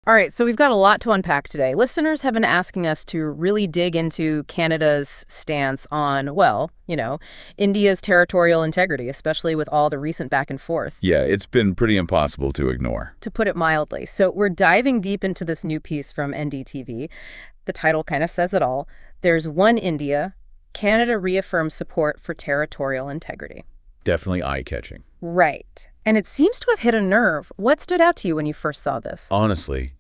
All right, so we've got a lot to unpack today. Listeners have been asking us to really dig into Canada's stance on, well, India's territorial integrity, especially with all the recent back and forth, Yeah, it's been pretty impossible to ignore. to put it mildly. So we're diving deep into this new piece from NDTV. The title kind of says it all. There's one India. Canada reaffirms support for territorial integrity. Definitely eye-catching. Right. And it seems to have hit a nerve. What stood out to you when you first saw this? Honestly,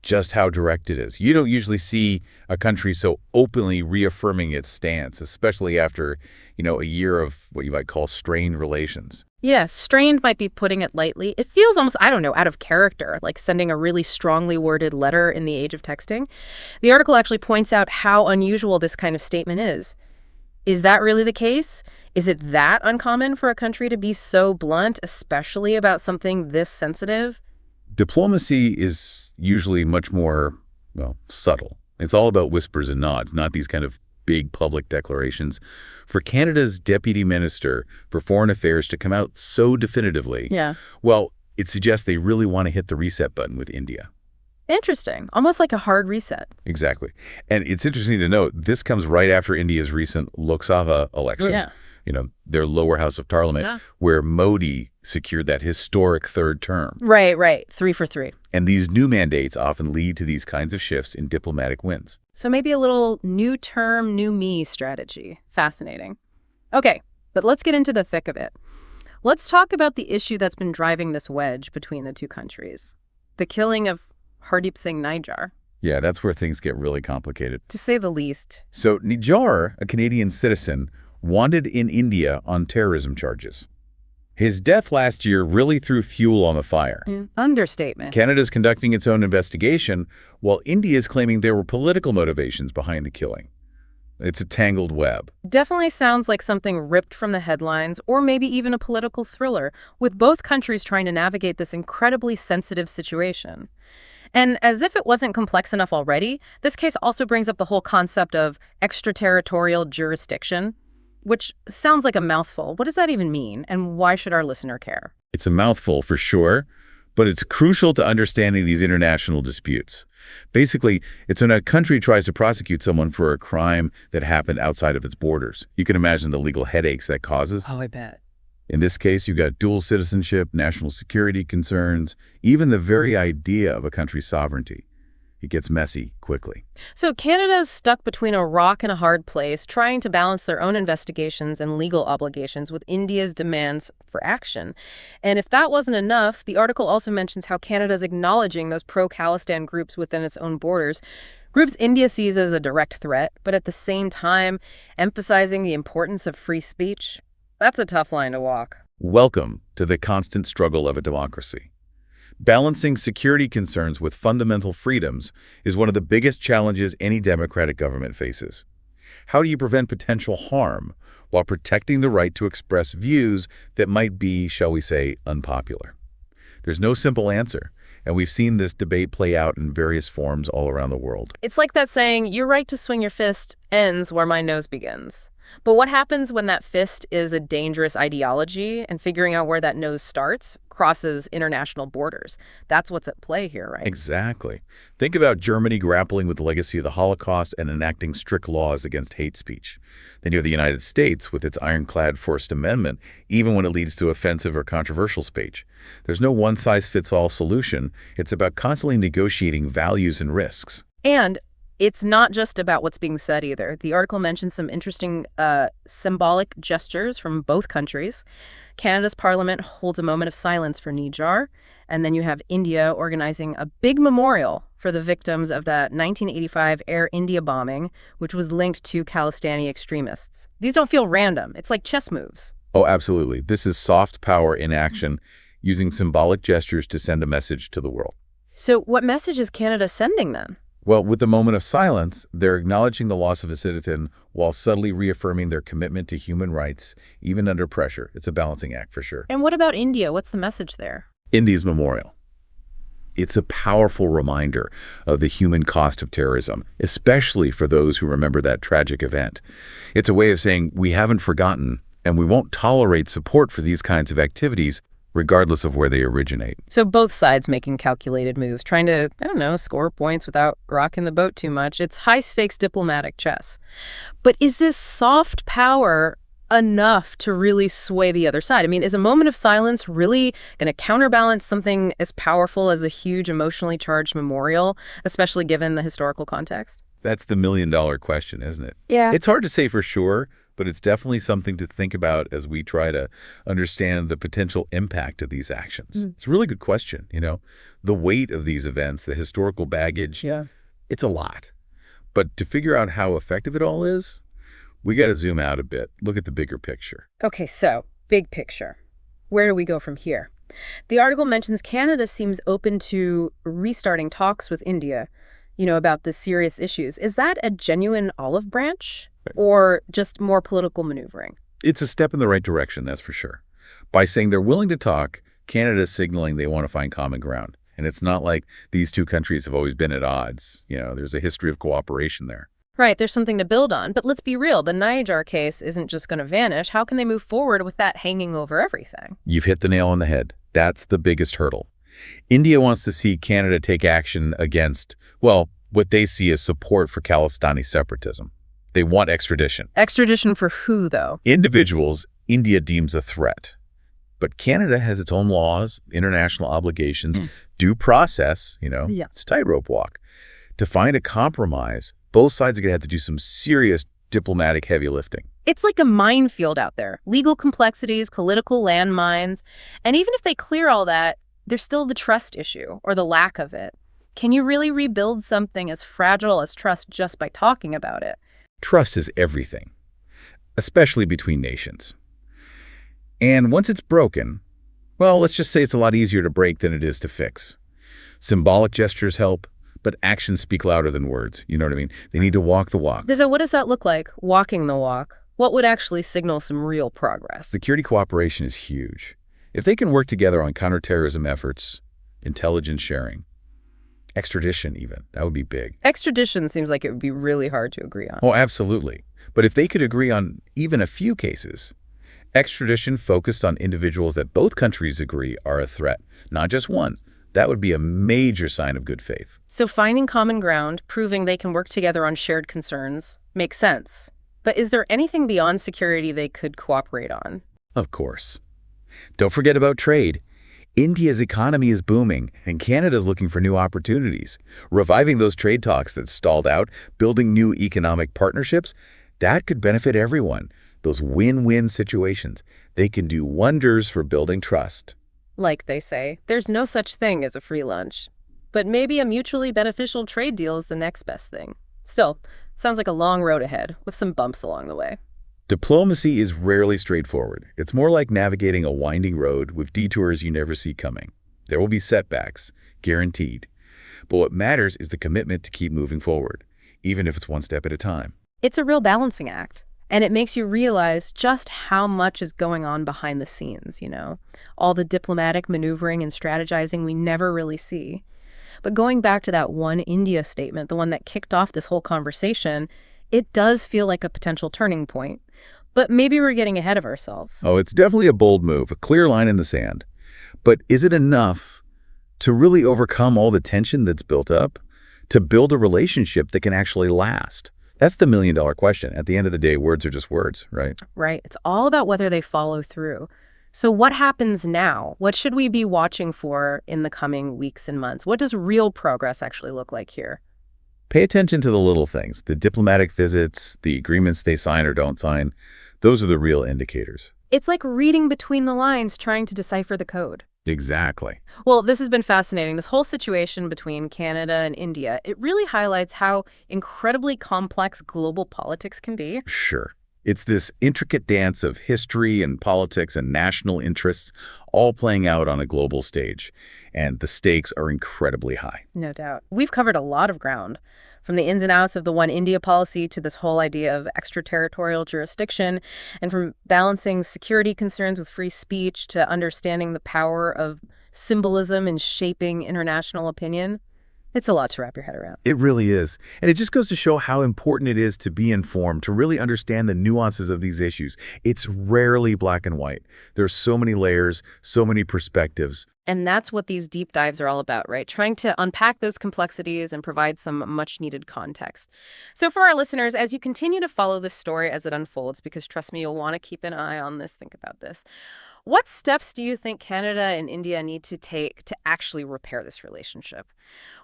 just how direct it is. You don't usually see a country so openly reaffirming its stance, especially after, a year of what you might call strained relations. Yeah, strained might be putting it lightly. It feels almost, I don't know, out of character, like sending a really strongly worded letter in the age of texting. The article actually points out how unusual this kind of statement is. Is that really the case? Is it that uncommon for a country to be so blunt, especially about something this sensitive? Diplomacy is usually much more, subtle. It's all about whispers and nods, not these kind of big public declarations. For Canada's Deputy Minister for Foreign Affairs to come out so definitively, Yeah. well, it suggests they really want to hit the reset button with India. Interesting. Almost like a hard reset. Exactly. And it's interesting to note, this comes right after India's recent Lok Sabha election. Yeah. Their lower house of parliament, Yeah. where Modi secured that historic third term. Right. 3 for 3. And these new mandates often lead to these kinds of shifts in diplomatic wins. So maybe a little new term, new me strategy. Fascinating. Okay, but let's get into the thick of it. Let's talk about the issue that's been driving this wedge between the two countries. The killing of Hardeep Singh Nijjar, Yeah, that's where things get really complicated. to say the least. So Nijjar, a Canadian citizen, wanted in India on terrorism charges. His death last year really threw fuel on the fire. Understatement. Canada's conducting its own investigation, while India is claiming there were political motivations behind the killing. It's a tangled web. Definitely sounds like something ripped from the headlines, or maybe even a political thriller, with both countries trying to navigate this incredibly sensitive situation. And as if it wasn't complex enough already, this case also brings up the whole concept of extraterritorial jurisdiction, which sounds like a mouthful. What does that even mean, and why should our listener care? It's a mouthful for sure, but it's crucial to understanding these international disputes. Basically, it's when a country tries to prosecute someone for a crime that happened outside of its borders. You can imagine the legal headaches that causes. Oh, I bet. In this case, you've got dual citizenship, national security concerns, even the very idea of a country's sovereignty. It gets messy quickly. So Canada's stuck between a rock and a hard place, trying to balance their own investigations and legal obligations with India's demands for action. And if that wasn't enough, the article also mentions how Canada's acknowledging those pro-Khalistan groups within its own borders, groups India sees as a direct threat, but at the same time emphasizing the importance of free speech. That's a tough line to walk. Welcome to the constant struggle of a democracy. Balancing security concerns with fundamental freedoms is one of the biggest challenges any democratic government faces. How do you prevent potential harm while protecting the right to express views that might be, shall we say, unpopular? There's no simple answer, and we've seen this debate play out in various forms all around the world. It's like that saying, your right to swing your fist ends where my nose begins. But what happens when that fist is a dangerous ideology, and figuring out where that nose starts crosses international borders? That's what's at play here, right? Exactly. Think about Germany grappling with the legacy of the Holocaust and enacting strict laws against hate speech. Then you have the United States with its ironclad First Amendment, even when it leads to offensive or controversial speech. There's no one-size-fits-all solution. It's about constantly negotiating values and risks. And it's not just about what's being said either. The article mentions some interesting symbolic gestures from both countries. Canada's parliament holds a moment of silence for Nijjar, and then you have India organizing a big memorial for the victims of the 1985 Air India bombing, which was linked to Khalistani extremists. These don't feel random. It's like chess moves. Oh, absolutely. This is soft power in action, using symbolic gestures to send a message to the world. So what message is Canada sending then? Well, with the moment of silence, they're acknowledging the loss of a citizen while subtly reaffirming their commitment to human rights, even under pressure. It's a balancing act for sure. And what about India? What's the message there? India's memorial. It's a powerful reminder of the human cost of terrorism, especially for those who remember that tragic event. It's a way of saying we haven't forgotten and we won't tolerate support for these kinds of activities, regardless of where they originate. So both sides making calculated moves, trying to, I don't know, score points without rocking the boat too much. It's high-stakes diplomatic chess. But is this soft power enough to really sway the other side? I mean, is a moment of silence really going to counterbalance something as powerful as a huge emotionally charged memorial, especially given the historical context? That's the million-dollar question, isn't it? Yeah. It's hard to say for sure, but it's definitely something to think about as we try to understand the potential impact of these actions. It's a really good question, The weight of these events, the historical baggage, it's a lot. But to figure out how effective it all is, we got to zoom out a bit, look at the bigger picture. Okay, so big picture. Where do we go from here? The article mentions Canada seems open to restarting talks with India, about the serious issues. Is that a genuine olive branch or just more political maneuvering? It's a step in the right direction, that's for sure. By saying they're willing to talk, Canada's signaling they want to find common ground. And it's not like these two countries have always been at odds. There's a history of cooperation there. Right, there's something to build on. But let's be real, the Niger case isn't just going to vanish. How can they move forward with that hanging over everything? You've hit the nail on the head. That's the biggest hurdle. India wants to see Canada take action against, what they see as support for Khalistani separatism. They want extradition. Extradition for who, though? Individuals India deems a threat. But Canada has its own laws, international obligations, due process, it's a tightrope walk. To find a compromise, both sides are going to have to do some serious diplomatic heavy lifting. It's like a minefield out there. Legal complexities, political landmines. And even if they clear all that, there's still the trust issue, or the lack of it. Can you really rebuild something as fragile as trust just by talking about it? Trust is everything, especially between nations. And once it's broken, let's just say it's a lot easier to break than it is to fix. Symbolic gestures help, but actions speak louder than words. You know what I mean? They need to walk the walk. So what does that look like, walking the walk? What would actually signal some real progress? Security cooperation is huge. If they can work together on counterterrorism efforts, intelligence sharing, extradition even, that would be big. Extradition seems like it would be really hard to agree on. Oh, absolutely. But if they could agree on even a few cases, extradition focused on individuals that both countries agree are a threat, not just one, that would be a major sign of good faith. So finding common ground, proving they can work together on shared concerns, makes sense. But is there anything beyond security they could cooperate on? Of course. Don't forget about trade. India's economy is booming, and Canada's looking for new opportunities. Reviving those trade talks that stalled out, building new economic partnerships, that could benefit everyone. Those win-win situations, they can do wonders for building trust. Like they say, there's no such thing as a free lunch. But maybe a mutually beneficial trade deal is the next best thing. Still, sounds like a long road ahead, with some bumps along the way. Diplomacy is rarely straightforward. It's more like navigating a winding road with detours you never see coming. There will be setbacks, guaranteed. But what matters is the commitment to keep moving forward, even if it's one step at a time. It's a real balancing act. And it makes you realize just how much is going on behind the scenes, all the diplomatic maneuvering and strategizing we never really see. But going back to that one India statement, the one that kicked off this whole conversation, it does feel like a potential turning point. But maybe we're getting ahead of ourselves. Oh, it's definitely a bold move, a clear line in the sand. But is it enough to really overcome all the tension that's built up, to build a relationship that can actually last? That's the million-dollar question. At the end of the day, words are just words, right? Right. It's all about whether they follow through. So what happens now? What should we be watching for in the coming weeks and months? What does real progress actually look like here? Pay attention to the little things, the diplomatic visits, the agreements they sign or don't sign. Those are the real indicators. It's like reading between the lines, trying to decipher the code. Exactly. Well, this has been fascinating. This whole situation between Canada and India, it really highlights how incredibly complex global politics can be. Sure. It's this intricate dance of history and politics and national interests all playing out on a global stage. And the stakes are incredibly high. No doubt. We've covered a lot of ground, from the ins and outs of the One India policy to this whole idea of extraterritorial jurisdiction, and from balancing security concerns with free speech to understanding the power of symbolism in shaping international opinion. It's a lot to wrap your head around. It really is. And it just goes to show how important it is to be informed, to really understand the nuances of these issues. It's rarely black and white. There's so many layers, so many perspectives. And that's what these deep dives are all about, right? Trying to unpack those complexities and provide some much needed context. So for our listeners, as you continue to follow this story as it unfolds, because trust me, you'll want to keep an eye on this, think about this. What steps do you think Canada and India need to take to actually repair this relationship?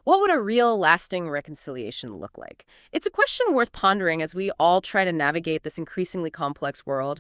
What would a real, lasting reconciliation look like? It's a question worth pondering as we all try to navigate this increasingly complex world.